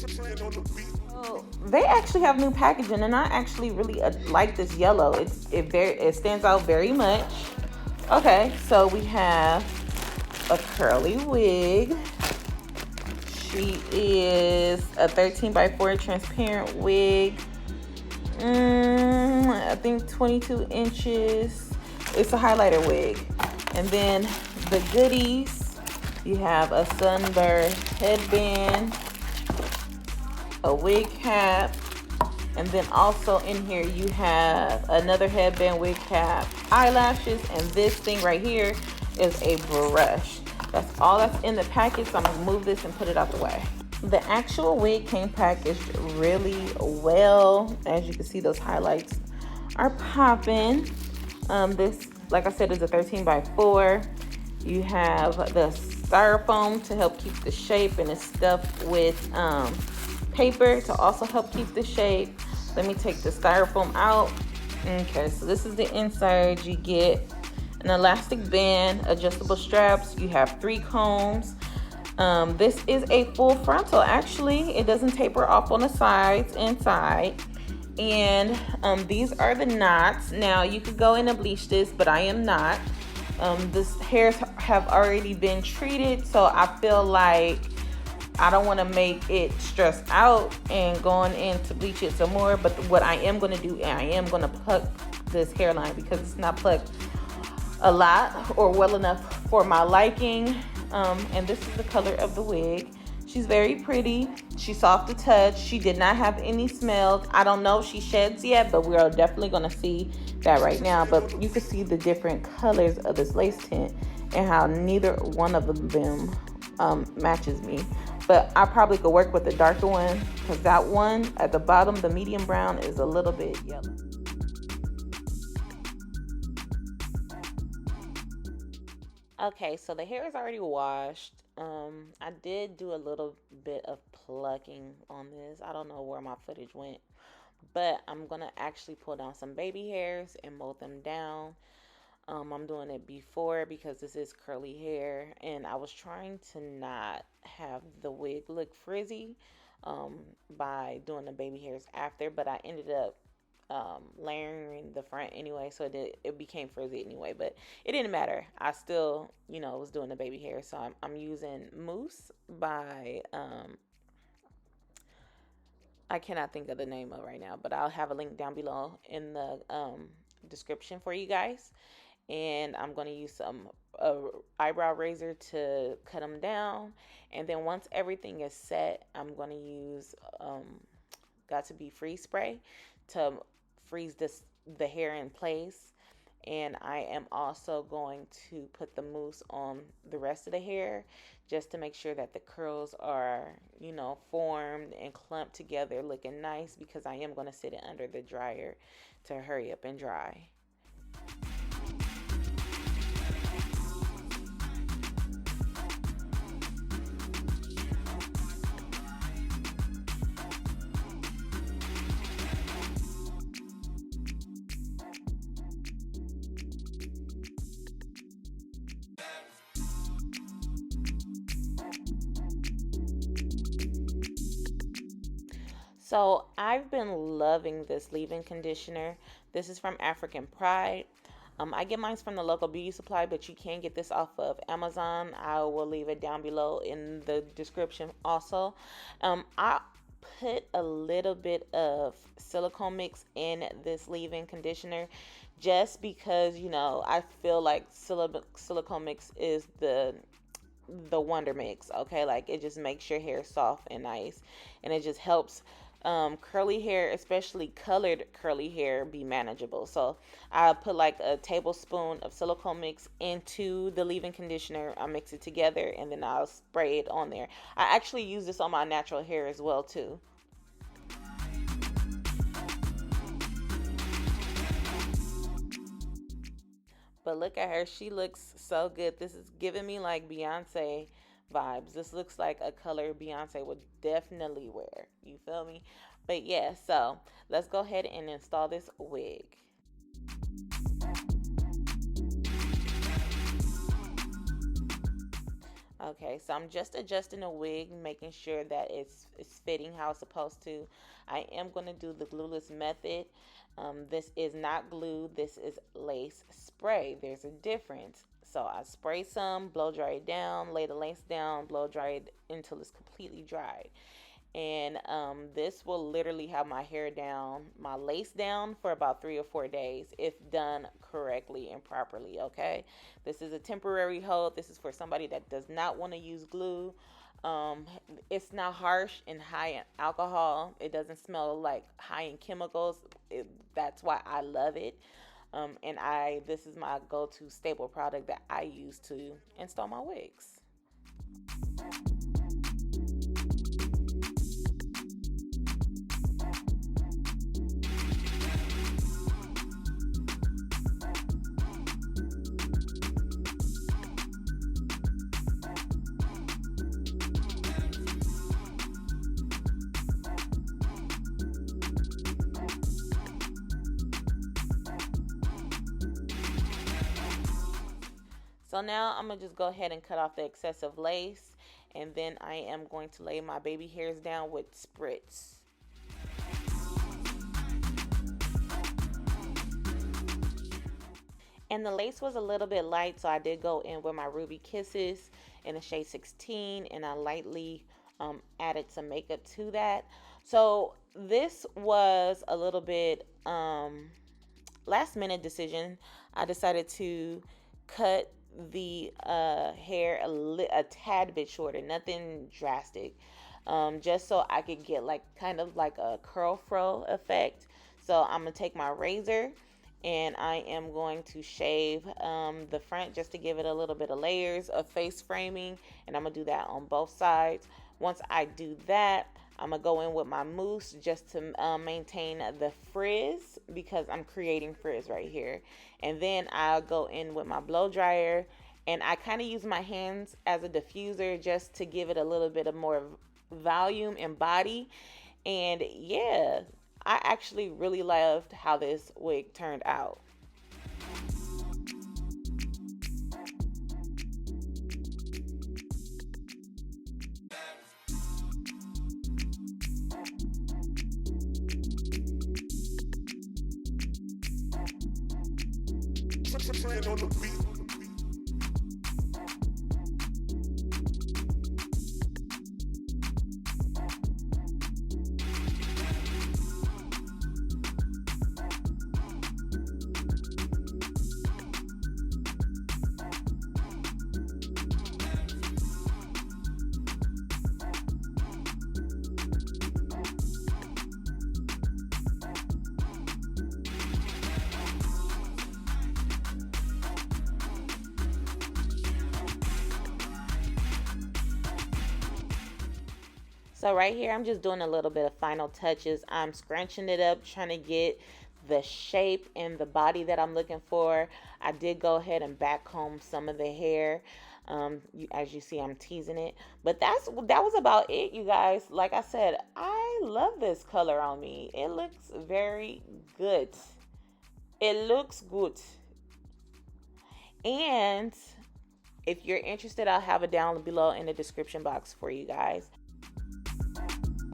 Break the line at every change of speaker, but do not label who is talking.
So they actually have new packaging, and I actually really like this yellow. It stands out very much. Okay, so we have a curly wig. She is a 13 by 4 transparent wig. I think 22 inches. It's a highlighter wig. And then the goodies, you have a Sunber headband, a wig cap, and then also in here you have another headband, wig cap, eyelashes, and this thing right here is a brush. That's all that's in the package, so I'm gonna move this and put it out the way. The actual wig came packaged really well. As you can see, those highlights are popping. This, like I said, is a 13 by 4. You have the styrofoam to help keep the shape, and it's stuffed with paper to also help keep the shape. Let me take the styrofoam out. Okay, so this is the inside. You get an elastic band, adjustable straps. You have 3 combs. This is a full frontal. Actually, it doesn't taper off on the sides inside. And these are the knots. Now you could go in and bleach this, but I am not. This hairs have already been treated, so I feel like I don't want to make it stress out and going in to bleach it some more. But what I am going to do, I am going to pluck this hairline because it's not plucked a lot or well enough for my liking. And this is the color of the wig. She's very pretty. She's soft to touch. She did not have any smell. I don't know if she sheds yet, but we are definitely going to see that right now. But you can see the different colors of this lace tint and how neither one of them matches me. But I probably could work with the darker one because that one at the bottom, the medium brown, is a little bit yellow. Okay, so the hair is already washed. I did do a little bit of plucking on this. I don't know where my footage went, but I'm gonna actually pull down some baby hairs and mold them down. I'm doing it before because this is curly hair, and I was trying to not have the wig look frizzy by doing the baby hairs after, but I ended up layering the front anyway, so it became frizzy anyway, but it didn't matter. I still, was doing the baby hair. So I'm using Mousse by I cannot think of the name of it right now, but I'll have a link down below in the description for you guys. And I'm going to use some eyebrow razor to cut them down, and then once everything is set, I'm going to use got to be freeze spray to freeze the hair in place. And I am also going to put the mousse on the rest of the hair just to make sure that the curls are, formed and clumped together looking nice, because I am going to sit it under the dryer to hurry up and dry. So I've been loving this leave-in conditioner. This is from African Pride. I get mine from the local beauty supply, but you can get this off of Amazon. I will leave it down below in the description also. I put a little bit of silicone mix in this leave-in conditioner just because, I feel like silicone mix is the wonder mix. Okay, like it just makes your hair soft and nice, and it just helps curly hair, especially colored curly hair, be manageable. So I put like a tablespoon of silicone mix into the leave-in conditioner. I mix it together, and then I'll spray it on there. I actually use this on my natural hair as well too. But look at her. She looks so good. This is giving me like Beyonce vibes. This looks like a color Beyonce would definitely wear. You feel me? But yeah, so let's go ahead and install this wig. Okay, so I'm just adjusting the wig, making sure that it's fitting how it's supposed to. I am going to do the glueless method. This is not glue, this is lace spray. There's a difference. So I spray some, blow dry it down, lay the lace down, blow dry it until it's completely dried. And this will literally have my hair down, my lace down for about 3 or 4 days if done correctly and properly. Okay, this is a temporary hold. This is for somebody that does not want to use glue. It's not harsh and high in alcohol. It doesn't smell like high in chemicals. That's why I love it. And this is my go-to staple product that I use to install my wigs. So now I'm going to just go ahead and cut off the excessive lace, and then I am going to lay my baby hairs down with spritz. And the lace was a little bit light, so I did go in with my Ruby Kisses in the shade 16, and I lightly added some makeup to that. So this was a little bit last minute decision. I decided to cut the hair a tad bit shorter, nothing drastic, just so I could get like kind of like a curl fro effect. So I'm gonna take my razor and I am going to shave the front just to give it a little bit of layers of face framing, and I'm gonna do that on both sides. Once I do that, I'm gonna go in with my mousse just to maintain the frizz, because I'm creating frizz right here. And then I'll go in with my blow dryer, and I kind of use my hands as a diffuser just to give it a little bit of more volume and body. And yeah, I actually really loved how this wig turned out.
On the beat.
So right here, I'm just doing a little bit of final touches. I'm scrunching it up, trying to get the shape and the body that I'm looking for. I did go ahead and back comb some of the hair. As you see, I'm teasing it. But that was about it, you guys. Like I said, I love this color on me. It looks very good. It looks good. And if you're interested, I'll have it down below in the description box for you guys.